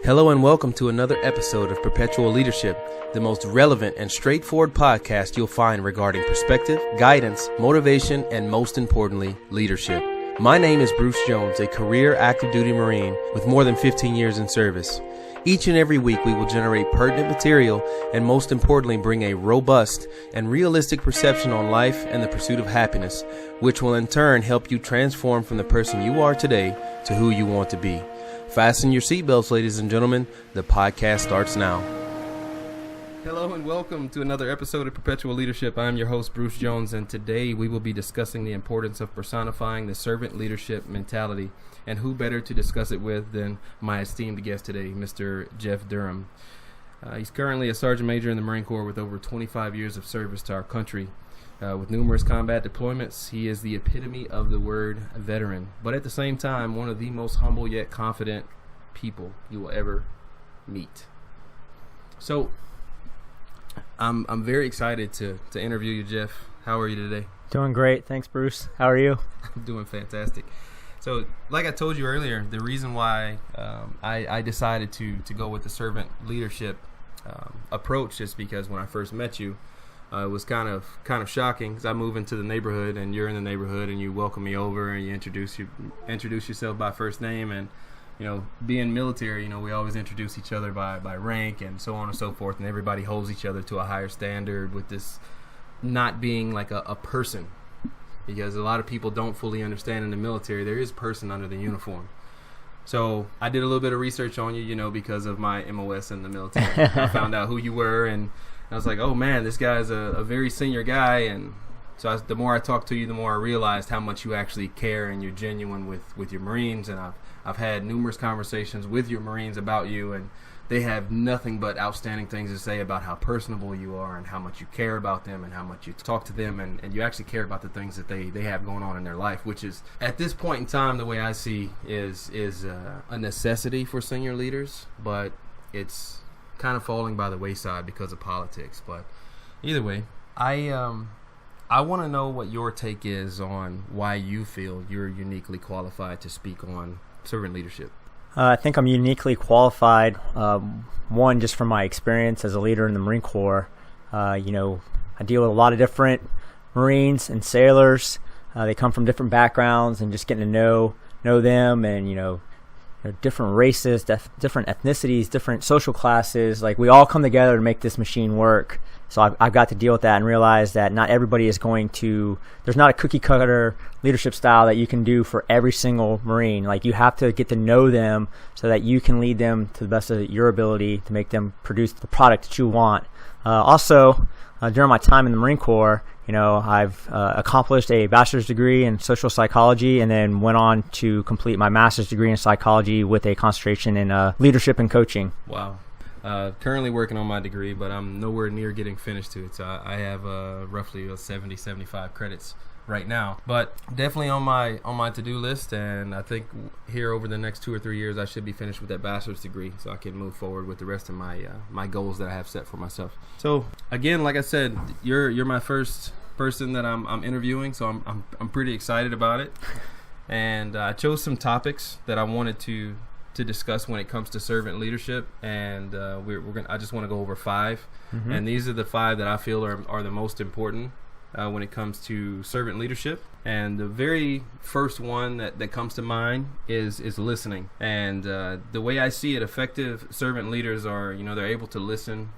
Hello and welcome to another episode of Perpetual Leadership, the most relevant and straightforward podcast you'll find regarding perspective, guidance, motivation, and most importantly, leadership. My name is Bruce Jones, a career active duty Marine with more than 15 years in service. Each and every week we will generate pertinent material and most importantly bring a robust and realistic perception on life and the pursuit of happiness, which will in turn help you transform from the person you are today to who you want to be. Fasten your seatbelts, ladies and gentlemen. The podcast starts now. Hello and welcome to another episode of Perpetual Leadership. I'm your host, Bruce Jones, and today we will be discussing the importance of personifying the servant leadership mentality. And who better to discuss it with than my esteemed guest today, Mr. Jeff Durham. He's currently a Sergeant Major in the Marine Corps with over 25 years of service to our country. With numerous combat deployments, he is the epitome of the word veteran, but at the same time, one of the most humble yet confident people you will ever meet. So, I'm very excited to interview you, Jeff. How are you today? Doing great. Thanks, Bruce. How are you? I'm doing fantastic. So, like I told you earlier, the reason why I decided to go with the servant leadership approach is because when I first met you, it was kind of shocking because I move into the neighborhood and you're in the neighborhood and you welcome me over and you introduce yourself by first name, and being military, we always introduce each other by rank and so on and so forth, and everybody holds each other to a higher standard with this not being like a person, because a lot of people don't fully understand in the military there is a person under the uniform. So I did a little bit of research on you, because of my MOS in the military. I found out who you were, and I was like, oh man, this guy's a very senior guy. And so the more I talked to you, the more I realized how much you actually care and you're genuine with your Marines. And I've had numerous conversations with your Marines about you, and they have nothing but outstanding things to say about how personable you are and how much you care about them and how much you talk to them, and you actually care about the things that they have going on in their life, which is, at this point in time, the way I see is a necessity for senior leaders, but it's kind of falling by the wayside because of politics. But either way, I want to know what your take is on why you feel you're uniquely qualified to speak on servant leadership. I think I'm uniquely qualified, one, just from my experience as a leader in the Marine Corps. I deal with a lot of different Marines and sailors. They come from different backgrounds, and just getting to know them, and different races, different ethnicities, different social classes. Like, we all come together to make this machine work. So I've got to deal with that and realize that not everybody is there's not a cookie cutter leadership style that you can do for every single Marine. Like, you have to get to know them so that you can lead them to the best of your ability to make them produce the product that you want. Also, during my time in the Marine Corps, I've accomplished a bachelor's degree in social psychology, and then went on to complete my master's degree in psychology with a concentration in leadership and coaching. Wow. Currently working on my degree, but I'm nowhere near getting finished to it. So I have roughly 75 credits right now, but definitely on my to-do list. And I think here over the next 2 or 3 years, I should be finished with that bachelor's degree, so I can move forward with the rest of my goals that I have set for myself. So again, like I said, you're my first person that I'm interviewing, so I'm pretty excited about it. And I chose some topics that I wanted to discuss when it comes to servant leadership, and I just want to go over 5, and these are the 5 that I feel are the most important when it comes to servant leadership. And the very first one that comes to mind is listening. And the way I see it, effective servant leaders are, they're able to listen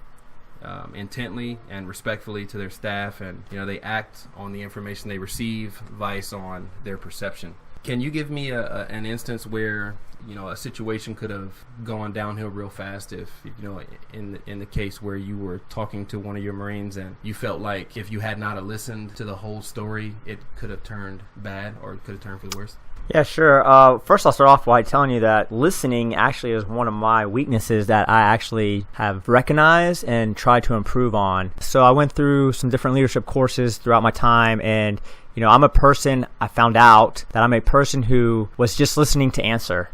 intently and respectfully to their staff, and they act on the information they receive, vice on their perception. Can you give me an instance where a situation could have gone downhill real fast if in the case where you were talking to one of your Marines and you felt like if you had not listened to the whole story, it could have turned bad, or it could have turned for the worst? Yeah, sure. First, I'll start off by telling you that listening actually is one of my weaknesses that I actually have recognized and tried to improve on. So I went through some different leadership courses throughout my time, and I found out that I'm a person who was just listening to answer,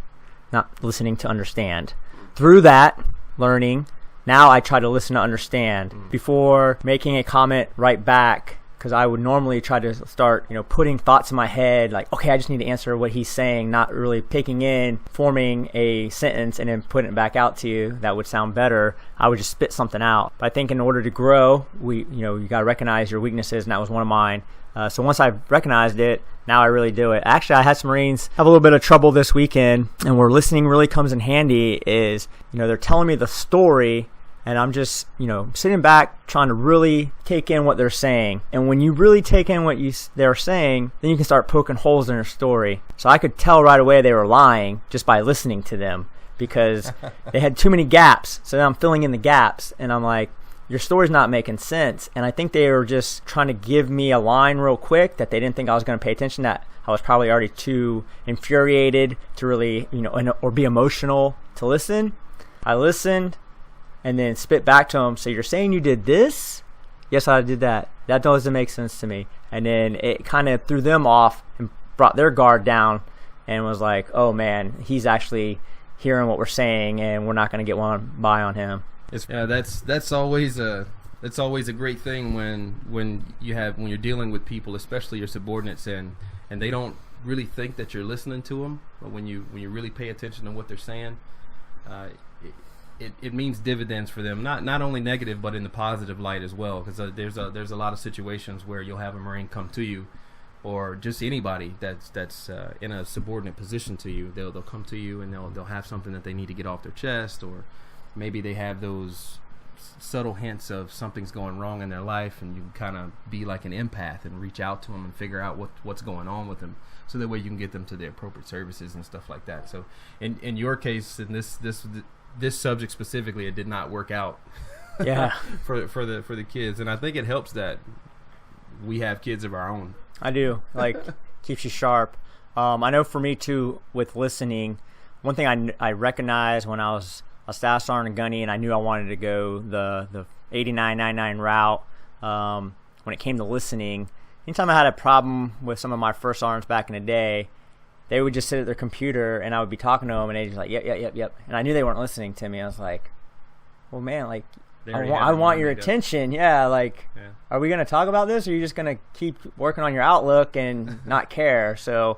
not listening to understand. Through that learning, now I try to listen to understand. Before making a comment right back, because I would normally try to start, putting thoughts in my head, like, okay, I just need to answer what he's saying, not really taking in, forming a sentence, and then putting it back out to you that would sound better. I would just spit something out. But I think in order to grow, you got to recognize your weaknesses, and that was one of mine. So once I recognized it, now I really do it. Actually, I had some Marines have a little bit of trouble this weekend, and where listening really comes in handy is, they're telling me the story, and I'm just, sitting back trying to really take in what they're saying. And when you really take in what they're saying, then you can start poking holes in their story. So I could tell right away they were lying just by listening to them, because they had too many gaps. So now I'm filling in the gaps, and I'm like, your story's not making sense. And I think they were just trying to give me a line real quick that they didn't think I was going to pay attention, that I was probably already too infuriated to really, or be emotional to listen. I listened and then spit back to them. So you're saying you did this? Yes, I did that. That doesn't make sense to me. And then it kind of threw them off and brought their guard down, and was like, oh man, he's actually hearing what we're saying, and we're not going to get one by on him. That's always a great thing when you're dealing with people, especially your subordinates, and they don't really think that you're listening to them. But when you really pay attention to what they're saying, it means dividends for them. Not only negative, but in the positive light as well. Because there's a lot of situations where you'll have a Marine come to you, or just anybody that's in a subordinate position to you. They'll come to you, and they'll have something that they need to get off their chest, or maybe they have those subtle hints of something's going wrong in their life, and you can kind of be like an empath and reach out to them and figure out what's going on with them, so that way you can get them to the appropriate services and stuff like that. So in your case, in this subject specifically, it did not work out. Yeah. for the kids, and I think it helps that we have kids of our own. I do. Keeps you sharp. I know for me too, with listening, one thing I recognized when I was a staff sergeant and gunny, and I knew I wanted to go the 8999 route. When it came to listening, anytime I had a problem with some of my first sergeants back in the day, they would just sit at their computer, and I would be talking to them, and they'd just like, yep. And I knew they weren't listening to me. I was like, well, man, I want your attention. Yeah, Are we going to talk about this, or are you just going to keep working on your Outlook and not care? So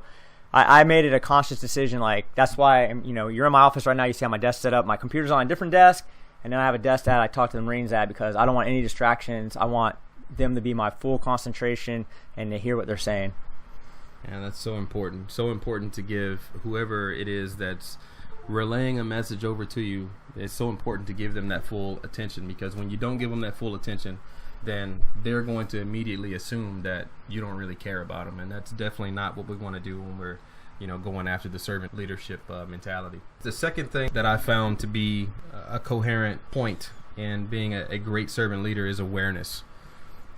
I made it a conscious decision. That's why, you're in my office right now. You see how my desk set up. My computer's on a different desk, and then I have a desk that I talk to the Marines at, because I don't want any distractions. I want them to be my full concentration and to hear what they're saying. Yeah, that's so important. So important to give whoever it is that's relaying a message over to you. It's so important to give them that full attention, because when you don't give them that full attention, then they're going to immediately assume that you don't really care about them, and that's definitely not what we want to do when we're going after the servant leadership mentality. The second thing that I found to be a coherent point in being a great servant leader is awareness.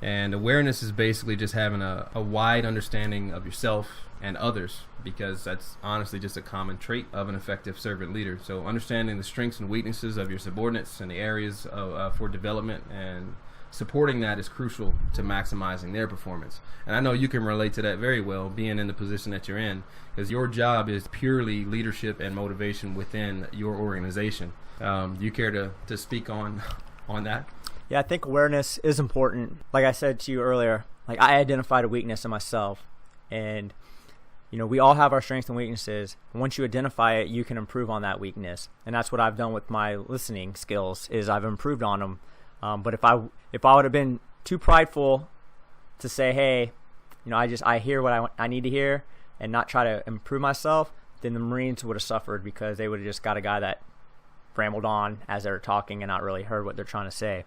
And awareness is basically just having a wide understanding of yourself and others, because that's honestly just a common trait of an effective servant leader. So understanding the strengths and weaknesses of your subordinates and the areas for development and supporting that is crucial to maximizing their performance. And I know you can relate to that very well, being in the position that you're in, because your job is purely leadership and motivation within your organization. Do you care to speak on that? Yeah, I think awareness is important. Like I said to you earlier, I identified a weakness in myself, and we all have our strengths and weaknesses. Once you identify it, you can improve on that weakness, and that's what I've done with my listening skills. Is I've improved on them. But if I would have been too prideful to say, hey, I hear what I need to hear, and not try to improve myself, then the Marines would have suffered, because they would have just got a guy that rambled on as they were talking and not really heard what they're trying to say.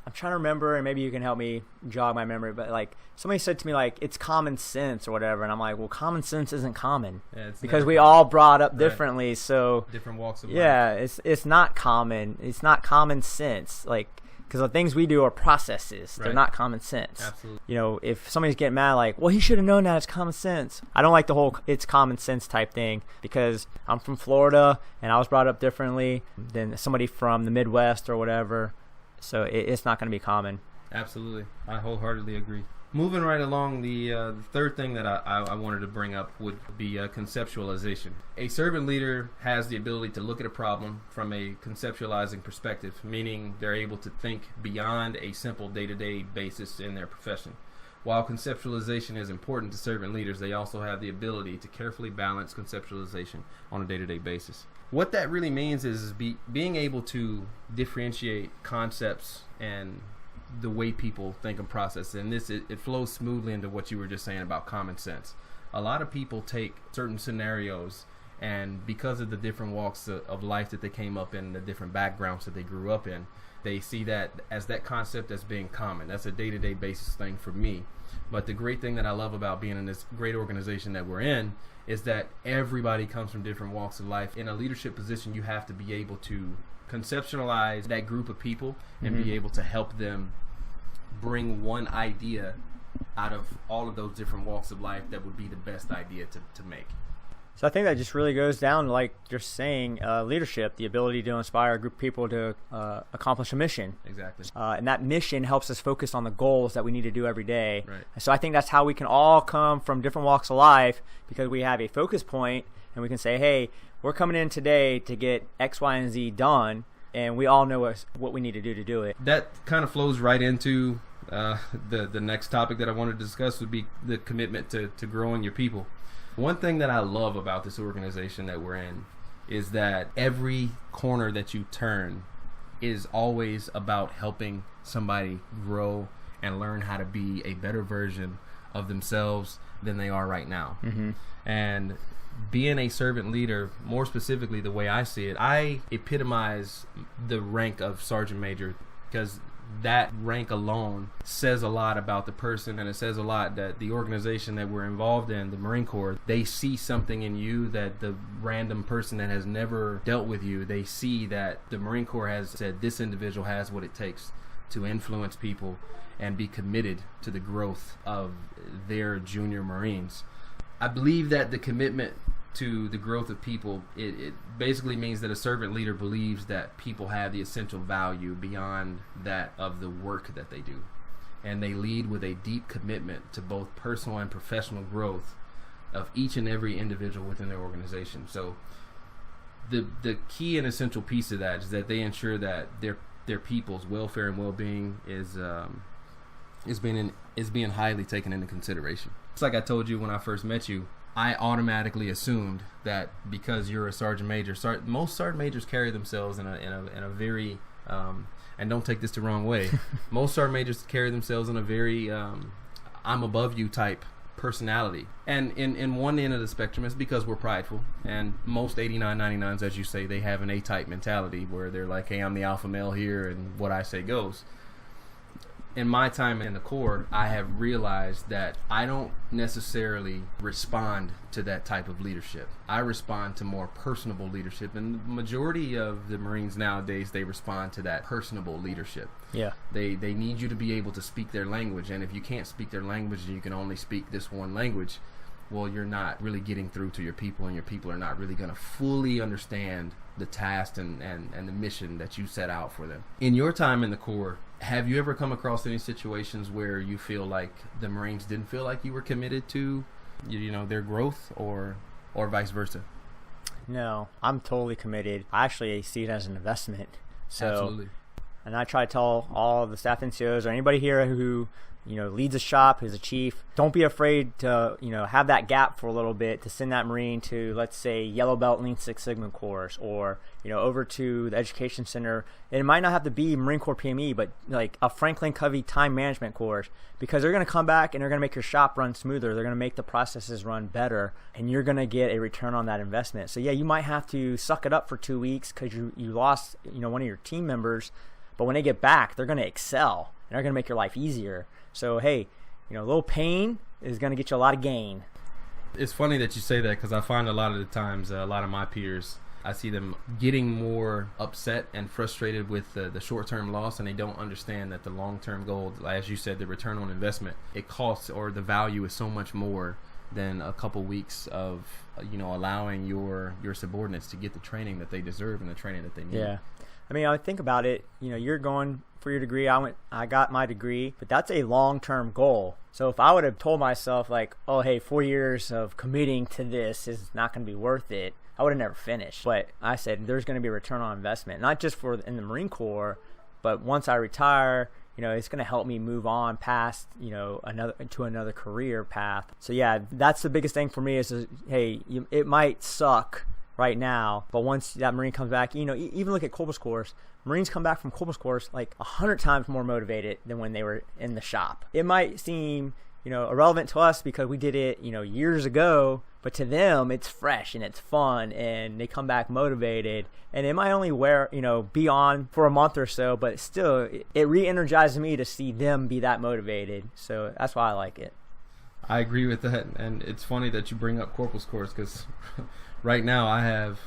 I'm trying to remember, and maybe you can help me jog my memory, but somebody said to me it's common sense or whatever, and I'm like, well, common sense isn't common, because we all brought up differently. Right. So different walks of life. Yeah, it's not common. It's not common sense. Because the things we do are processes. Right. They're not common sense. Absolutely. If somebody's getting mad, well, he should have known that it's common sense. I don't like the whole it's common sense type thing, because I'm from Florida and I was brought up differently than somebody from the Midwest or whatever. So it's not going to be common. Absolutely. I wholeheartedly agree. Moving right along, the third thing that I wanted to bring up would be conceptualization. A servant leader has the ability to look at a problem from a conceptualizing perspective, meaning they're able to think beyond a simple day-to-day basis in their profession. While conceptualization is important to servant leaders, they also have the ability to carefully balance conceptualization on a day-to-day basis. What that really means is being able to differentiate concepts and the way people think and process. And it flows smoothly into what you were just saying about common sense. A lot of people take certain scenarios, and because of the different walks of life that they came up in, the different backgrounds that they grew up in, they see that as that concept as being common. That's a day-to-day basis thing for me. But the great thing that I love about being in this great organization that we're in is that everybody comes from different walks of life. In a leadership position, you have to be able to conceptualize that group of people and be able to help them bring one idea out of all of those different walks of life that would be the best idea to make. So I think that just really goes down to, like you're saying, leadership, the ability to inspire a group of people to accomplish a mission. Exactly. And that mission helps us focus on the goals that we need to do every day. Right. So I think that's how we can all come from different walks of life, because we have a focus point and we can say, hey, we're coming in today to get X, Y, and Z done, and we all know what we need to do it. That kind of flows right into the next topic that I wanted to discuss would be the commitment to growing your people. One thing that I love about this organization that we're in is that every corner that you turn is always about helping somebody grow and learn how to be a better version of themselves than they are right now. Mm-hmm. And being a servant leader, more specifically the way I see it, I epitomize the rank of sergeant major, because that rank alone says a lot about the person, and it says a lot that the organization that we're involved in, the Marine Corps, they see something in you that the random person that has never dealt with you, they see that the Marine Corps has said this individual has what it takes to influence people and be committed to the growth of their junior Marines. I believe that the commitment to the growth of people, it basically means that a servant leader believes that people have the essential value beyond that of the work that they do. And they lead with a deep commitment to both personal and professional growth of each and every individual within their organization. So the key and essential piece of that is that they ensure that their people's welfare and well-being is being highly taken into consideration. It's like I told you when I first met you, I automatically assumed that because you're a sergeant major, most sergeant majors carry themselves in a very, and don't take this the wrong way, most sergeant majors carry themselves in a very I'm above you type personality. And in one end of the spectrum, it's because we're prideful, and most 89, 99s, as you say, they have an A-type mentality where they're like, hey, I'm the alpha male here and what I say goes. In my time in the Corps, I have realized that I don't necessarily respond to that type of leadership. I respond to more personable leadership, and the majority of the Marines nowadays, they respond to that personable leadership. Yeah. They need you to be able to speak their language, and if you can't speak their language and you can only speak this one language, well, you're not really getting through to your people, and your people are not really going to fully understand the task and the mission that you set out for them. In your time in the Corps, have you ever come across any situations where you feel like the Marines didn't feel like you were committed to, their growth, or vice versa? No, I'm totally committed. I actually see it as an investment. So, absolutely. And I try to tell all the staff NCOs or anybody here who leads a shop, who's a chief, don't be afraid to, have that gap for a little bit, to send that Marine to, let's say, Yellow Belt Lean Six Sigma course, or, over to the Education Center. And it might not have to be Marine Corps PME, but like a Franklin Covey time management course, because they're going to come back and they're going to make your shop run smoother. They're going to make the processes run better, and you're going to get a return on that investment. So yeah, you might have to suck it up for 2 weeks because you lost, one of your team members, but when they get back, they're going to excel and they're going to make your life easier. So, hey, a little pain is going to get you a lot of gain. It's funny that you say that, because I find a lot of the times, a lot of my peers, I see them getting more upset and frustrated with the short-term loss, and they don't understand that the long-term goal, as you said, the return on investment, it costs, or the value is so much more than a couple weeks of, allowing your subordinates to get the training that they deserve and the training that they need. Yeah. I mean, I think about it, you're going for your degree. I got my degree, but that's a long-term goal. So if I would have told myself like, oh, hey, 4 years of committing to this is not going to be worth it, I would have never finished. But I said, there's going to be a return on investment, not just in the Marine Corps, but once I retire, it's going to help me move on past, another career path. So yeah, that's the biggest thing for me is, hey, it might suck right now, but once that Marine comes back, even look at Corpus course. Marines come back from Corpus course like 100 times more motivated than when they were in the shop. It might seem, irrelevant to us because we did it, years ago, but to them it's fresh and it's fun and they come back motivated, and it might only be on for a month or so, but still it re-energizes me to see them be that motivated. So that's why I like it. I agree with that, and it's funny that you bring up Corpus course because right now I have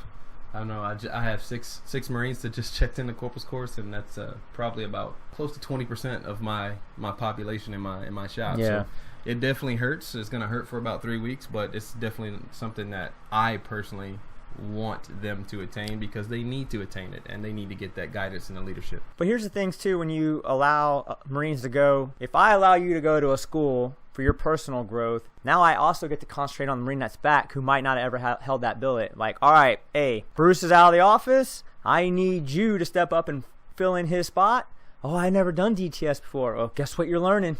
six Marines that just checked into Corpus course, and that's probably about close to 20% of my population in my shop. Yeah. So it definitely hurts. It's going to hurt for about 3 weeks, but it's definitely something that I personally want them to attain because they need to attain it and they need to get that guidance and the leadership. But here's the things too, when you allow Marines to go, if I allow you to go to a school for your personal growth, now I also get to concentrate on the Marine that's back who might not have ever held that billet. Like, all right, hey, Bruce is out of the office. I need you to step up and fill in his spot. Oh, I never done DTS before. Well, guess what you're learning?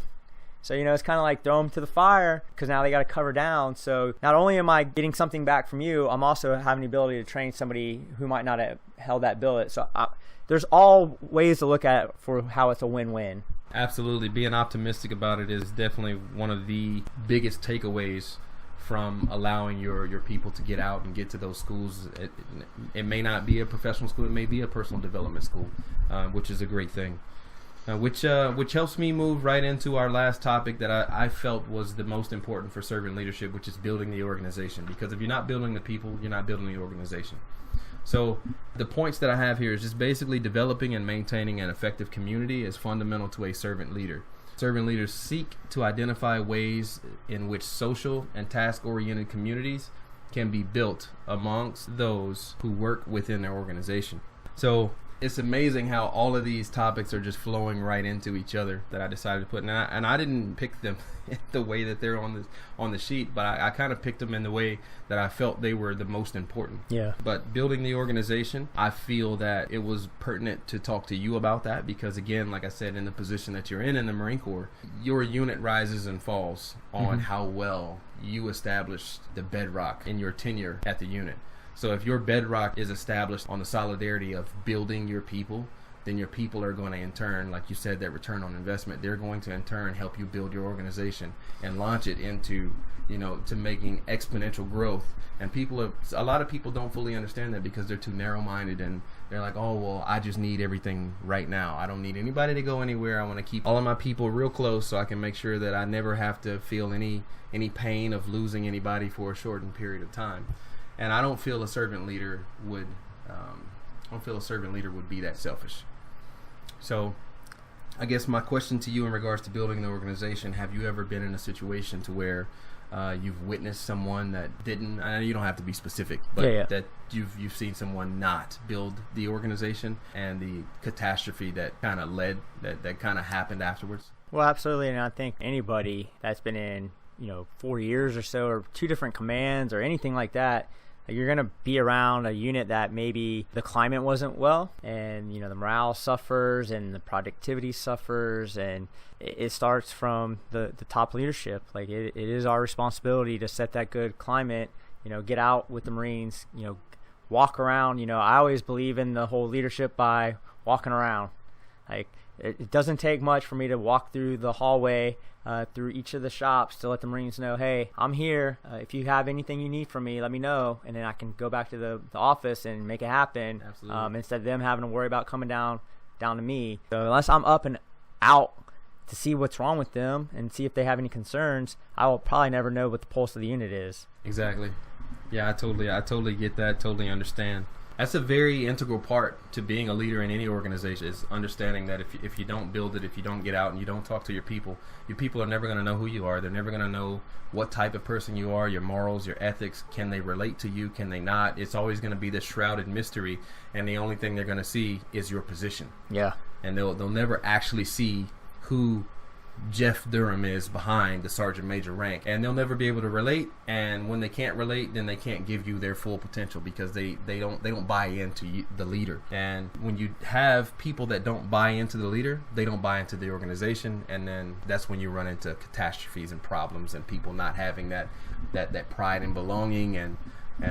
So, it's kind of like throw them to the fire because now they got to cover down. So not only am I getting something back from you, I'm also having the ability to train somebody who might not have held that billet. So there's all ways to look at it for how it's a win-win. Absolutely. Being optimistic about it is definitely one of the biggest takeaways from allowing your people to get out and get to those schools. It may not be a professional school. It may be a personal development school, which is a great thing. Which helps me move right into our last topic that I felt was the most important for servant leadership, which is building the organization. Because if you're not building the people, you're not building the organization. So the points that I have here is just basically developing and maintaining an effective community is fundamental to a servant leader. Servant leaders seek to identify ways in which social and task-oriented communities can be built amongst those who work within their organization. So it's amazing how all of these topics are just flowing right into each other that I decided to put. And I didn't pick them the way that they're on the sheet, but I kind of picked them in the way that I felt they were the most important. Yeah. But building the organization, I feel that it was pertinent to talk to you about that because, again, like I said, in the position that you're in the Marine Corps, your unit rises and falls on how well you established the bedrock in your tenure at the unit. So if your bedrock is established on the solidarity of building your people, then your people are going to in turn, like you said, that return on investment, they're going to in turn help you build your organization and launch it into, to making exponential growth. And a lot of people don't fully understand that because they're too narrow-minded and they're like, oh, well, I just need everything right now. I don't need anybody to go anywhere. I want to keep all of my people real close so I can make sure that I never have to feel any pain of losing anybody for a shortened period of time. And I don't feel a servant leader would be that selfish. So I guess my question to you in regards to building the organization, have you ever been in a situation to where you've witnessed someone that didn't, I know you don't have to be specific, but that you've seen someone not build the organization and the catastrophe that kind of that kind of happened afterwards? Well, absolutely. And I think anybody that's been in 4 years or so, or 2 different commands or anything like that, you're going to be around a unit that maybe the climate wasn't well and, the morale suffers and the productivity suffers, and it starts from the top leadership. Like it is our responsibility to set that good climate, get out with the Marines, walk around. I always believe in the whole leadership by walking around. Like it doesn't take much for me to walk through the hallway through each of the shops to let the Marines know, hey, I'm here. If you have anything you need from me, let me know. And then I can go back to the office and make it happen. Absolutely. Instead of them having to worry about coming down to me. So unless I'm up and out to see what's wrong with them and see if they have any concerns, I will probably never know what the pulse of the unit is. Exactly. Yeah, I totally get that, totally understand. That's a very integral part to being a leader in any organization, is understanding that if you don't build it, if you don't get out and you don't talk to your people are never going to know who you are. They're never going to know what type of person you are, your morals, your ethics. Can they relate to you? Can they not? It's always going to be this shrouded mystery, and the only thing they're going to see is your position. Yeah. And they'll never actually see who Jeff Durham is behind the sergeant major rank, and they'll never be able to relate. And when they can't relate, then they can't give you their full potential because they don't buy into the leader. And when you have people that don't buy into the leader, they don't buy into the organization, and then that's when you run into catastrophes and problems and people not having that pride and belonging and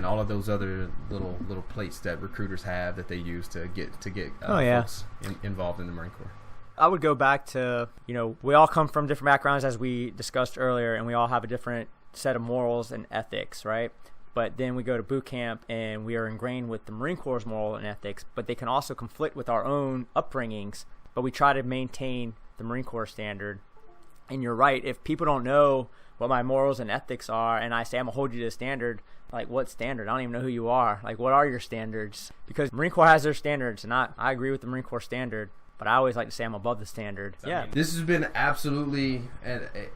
all of those other little plates that recruiters have that they use to get folks involved in the Marine Corps. I would go back to, we all come from different backgrounds, as we discussed earlier, and we all have a different set of morals and ethics, right? But then we go to boot camp and we are ingrained with the Marine Corps' moral and ethics, but they can also conflict with our own upbringings, but we try to maintain the Marine Corps standard. And you're right, if people don't know what my morals and ethics are, and I say I'm going to hold you to the standard, like, what standard? I don't even know who you are. Like, what are your standards? Because Marine Corps has their standards, and I agree with the Marine Corps standard, but I always like to say I'm above the standard. Yeah. This has been absolutely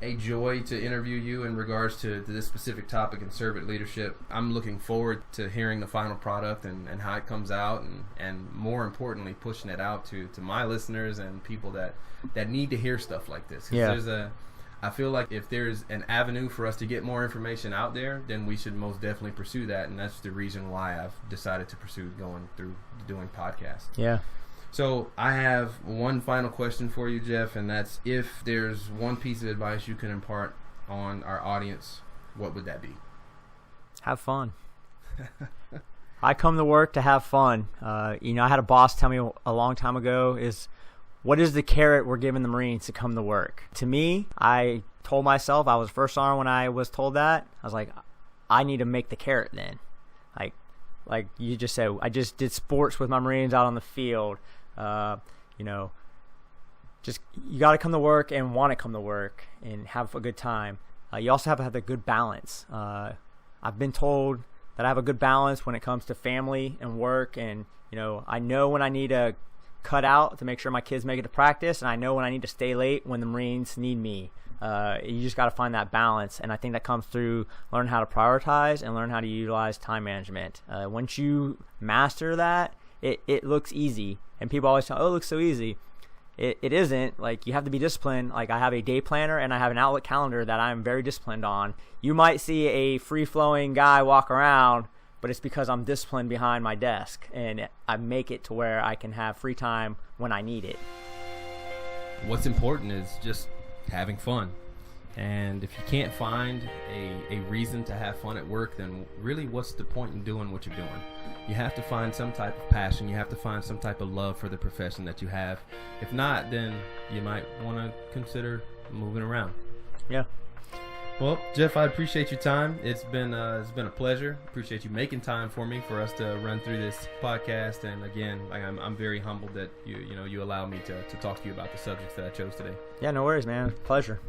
a joy to interview you in regards to this specific topic in servant leadership. I'm looking forward to hearing the final product and how it comes out, and more importantly, pushing it out to my listeners and people that need to hear stuff like this. Yeah. I feel like if there's an avenue for us to get more information out there, then we should most definitely pursue that, and that's the reason why I've decided to pursue going through doing podcasts. Yeah. So I have one final question for you, Jeff, and that's, if there's one piece of advice you can impart on our audience, what would that be? Have fun. I come to work to have fun. I had a boss tell me a long time ago what is the carrot we're giving the Marines to come to work? To me, I told myself, I was first sergeant when I was told that, I was like, I need to make the carrot then. Like you just said, I just did sports with my Marines out on the field. Just you got to come to work and want to come to work and have a good time. You also have to have a good balance. I've been told that I have a good balance when it comes to family and work, and I know when I need to cut out to make sure my kids make it to practice, and I know when I need to stay late when the Marines need me. You just got to find that balance, and I think that comes through learning how to prioritize and learn how to utilize time management. Once you master that, it looks easy, and people always tell, oh, it looks so easy. It isn't. Like, you have to be disciplined. Like, I have a day planner and I have an Outlook calendar that I'm very disciplined on. You might see a free-flowing guy walk around, but it's because I'm disciplined behind my desk, and I make it to where I can have free time when I need it. What's important is just having fun. And if you can't find a reason to have fun at work, then really what's the point in doing what you're doing? You have to find some type of passion. You have to find some type of love for the profession that you have. If not, then you might want to consider moving around. Yeah. Well, Jeff, I appreciate your time. It's been a pleasure. Appreciate you making time for me, for us to run through this podcast. And again, I'm very humbled that you allow me to talk to you about the subjects that I chose today. Yeah, no worries, man. Pleasure.